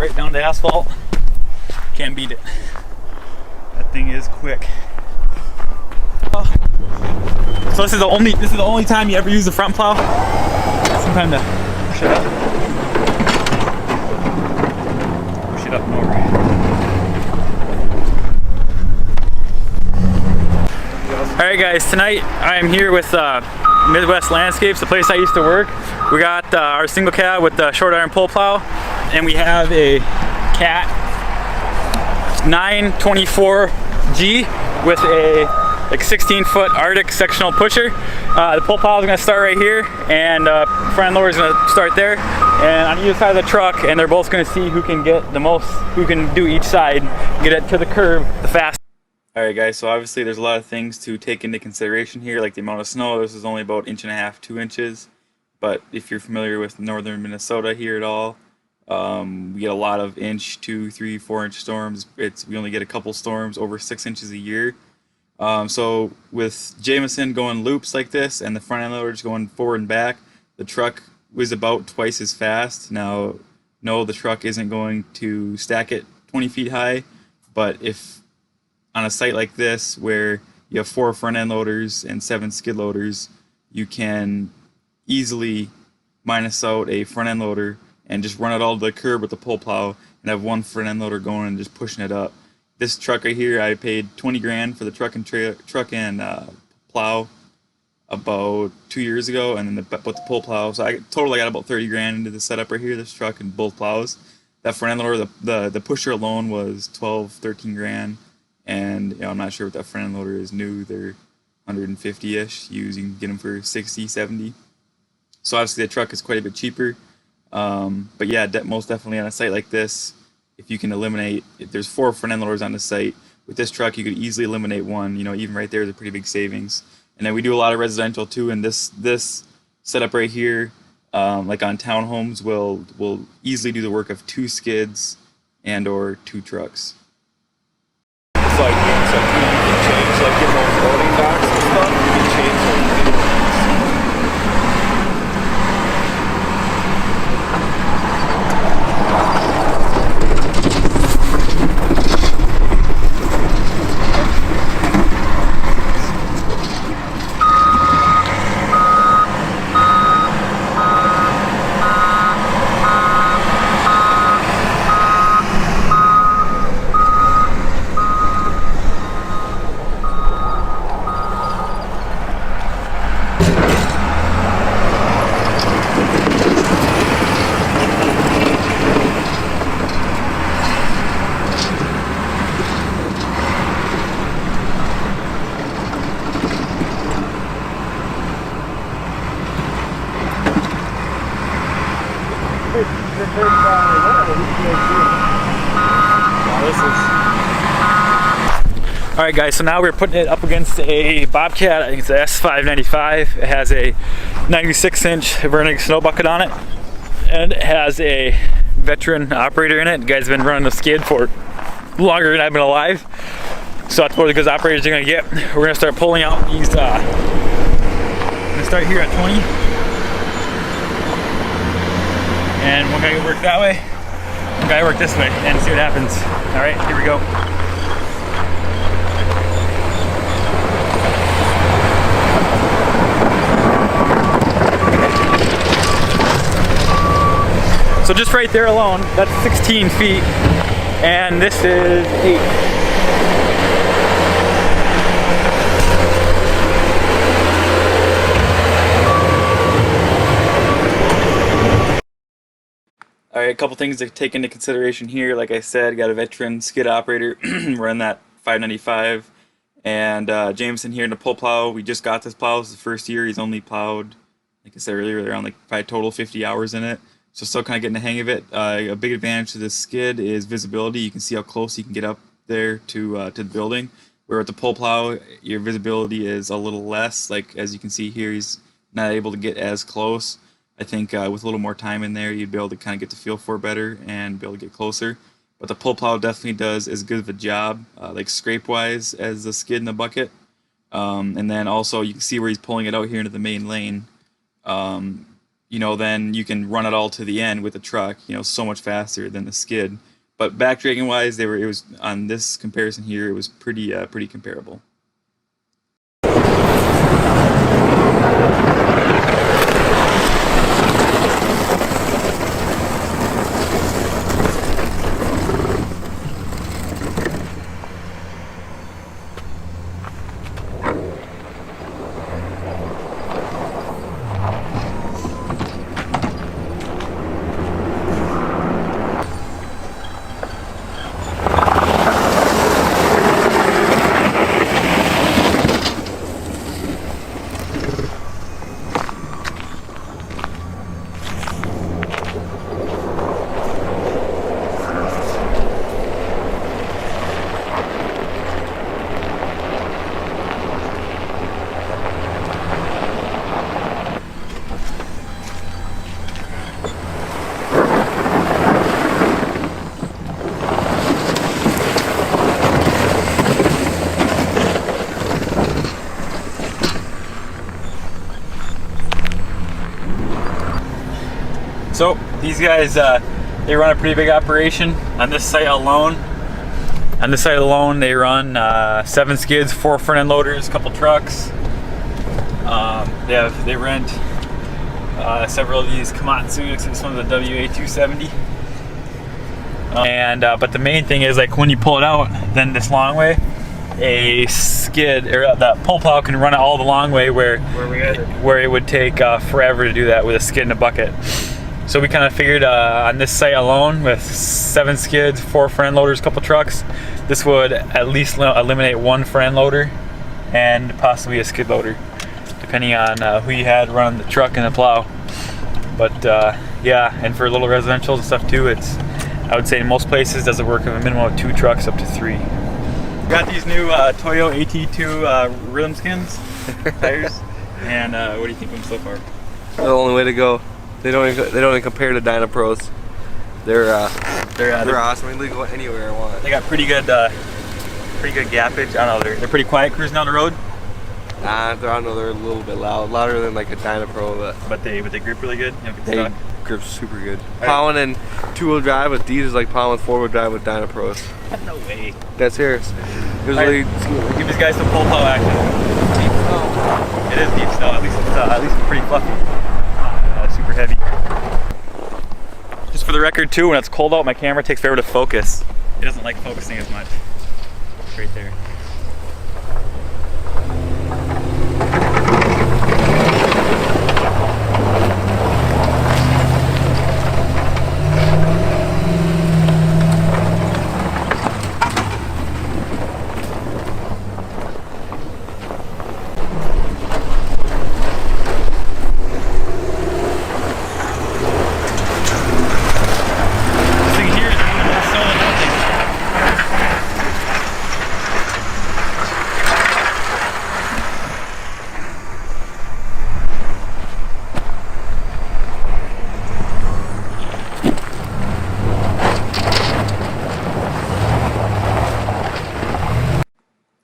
right down to asphalt. Can't beat it. That thing is quick. So this is the only time you ever use the front plow. Some time to push it up. Push it up and over. Alright guys, tonight I am here with Midwest Landscapes, the place I used to work. We got our single cab with the short iron pull plow, and we have a Cat 924G with a like 16-foot Arctic sectional pusher. The pull plow is going to start right here, and front end loader is going to start there. And on either side of the truck, and they're both going to see who can get the most, who can do each side, get it to the curb the fastest. Alright guys, so obviously there's a lot of things to take into consideration here, like the amount of snow. This is only about 1.5 inches, 2 inches. But if you're familiar with northern Minnesota here at all, we get a lot of 1, 2, 3, 4 inch storms. We only get a couple storms over 6 inches a year. So with Jameson going loops like this and the front end loader just going forward and back, the truck was about twice as fast. Now, no, the truck isn't going to stack it 20 feet high, but if on a site like this where you have 4 front end loaders and 7 skid loaders, you can easily minus out a front end loader and just run it all to the curb with the pull plow and have one front end loader going and just pushing it up. This truck right here, I paid 20 grand for the truck and plow about 2 years ago, and then with the pull plow, so I got about 30 grand into the setup right here, this truck and both plows. That front end loader, the pusher alone was 12, 13 grand. And you know, I'm not sure what that front end loader is new. They're 150-ish. You can get them for 60, 70. So obviously the truck is quite a bit cheaper. But yeah, most definitely on a site like this, if you can eliminate, if there's 4 front end loaders on the site, with this truck you could easily eliminate one. You know, even right there is a pretty big savings. And then we do a lot of residential too. And this setup right here, like on townhomes, will easily do the work of 2 skids and or 2 trucks. Like, so you can change like your own loading docks and stuff. You can change Alright guys, so now we're putting it up against a Bobcat. I think it's a S595. It has a 96-inch Vernig snow bucket on it, and it has a veteran operator in it. The guy's been running the skid for longer than I've been alive, so that's what the good operators are going to get. We're going to start pulling out these, we're going to start here at 20, and one guy will work that way, one guy will work this way, and see what happens. Alright, here we go. So just right there alone, that's 16 feet, and this is 8. Alright, a couple things to take into consideration here. Like I said, got a veteran skid operator running that 595, and Jameson here in the pull plow. We just got this plow. This is the first year. He's only plowed, like I said earlier, around like probably total 50 hours in it. So still kind of getting the hang of it. A big advantage to this skid is visibility. You can see how close you can get up there to the building. Where with the pull plow, your visibility is a little less. Like as you can see here, he's not able to get as close. I think with a little more time in there, you'd be able to kind of get the feel for it better and be able to get closer. But the pull plow definitely does as good of a job, like scrape-wise, as the skid in the bucket. And then also you can see where he's pulling it out here into the main lane. you know, then you can run it all to the end with the truck, you know, so much faster than the skid. But back dragging wise, it was on this comparison here, it was pretty comparable. So these guys, they run a pretty big operation on this site alone. On this site alone, they run 7 skids, 4 front end loaders, a couple trucks. They rent several of these Komatsu. This one's a WA270. But the main thing is, like, when you pull it out, then this long way, a skid or that pull plow can run it all the long way where it would take forever to do that with a skid and a bucket. So we kind of figured on this site alone, with 7 skids, 4 front end loaders, a couple trucks, this would at least eliminate 1 front end loader and possibly a skid loader, depending on who you had run the truck and the plow. But yeah, and for little residential and stuff too, I would say in most places does it work with a minimum of 2 trucks up to 3. Got these new Toyo AT2 rhythm skins tires, and what do you think of them so far? The only way to go. They don't even compare to Dynapros. They're awesome. I can go anywhere I want. They got pretty good gappage. I don't know. They're pretty quiet cruising down the road. I don't know. They're a little bit louder than like a Dynapro, but they grip really good. You know, they grip super good. Plowing in 2-wheel drive with these is like plowing with 4-wheel drive with Dynapros. No way. That's serious. Right. Give these guys some pull plow action. Deep snow. It is deep snow. At least it's pretty fluffy. Super heavy. Just for the record too, when it's cold out, my camera takes forever to focus. It doesn't like focusing as much. Right there.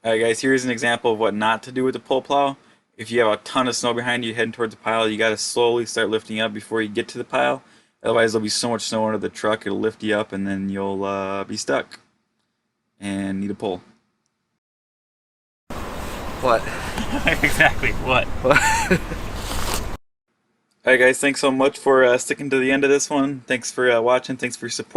Alright guys, here's an example of what not to do with the pull plow. If you have a ton of snow behind you heading towards the pile, you got to slowly start lifting up before you get to the pile. Otherwise there'll be so much snow under the truck, it'll lift you up and then you'll be stuck and need a pull. What? Exactly, what? Alright guys, thanks so much for sticking to the end of this one. Thanks for watching, thanks for your support.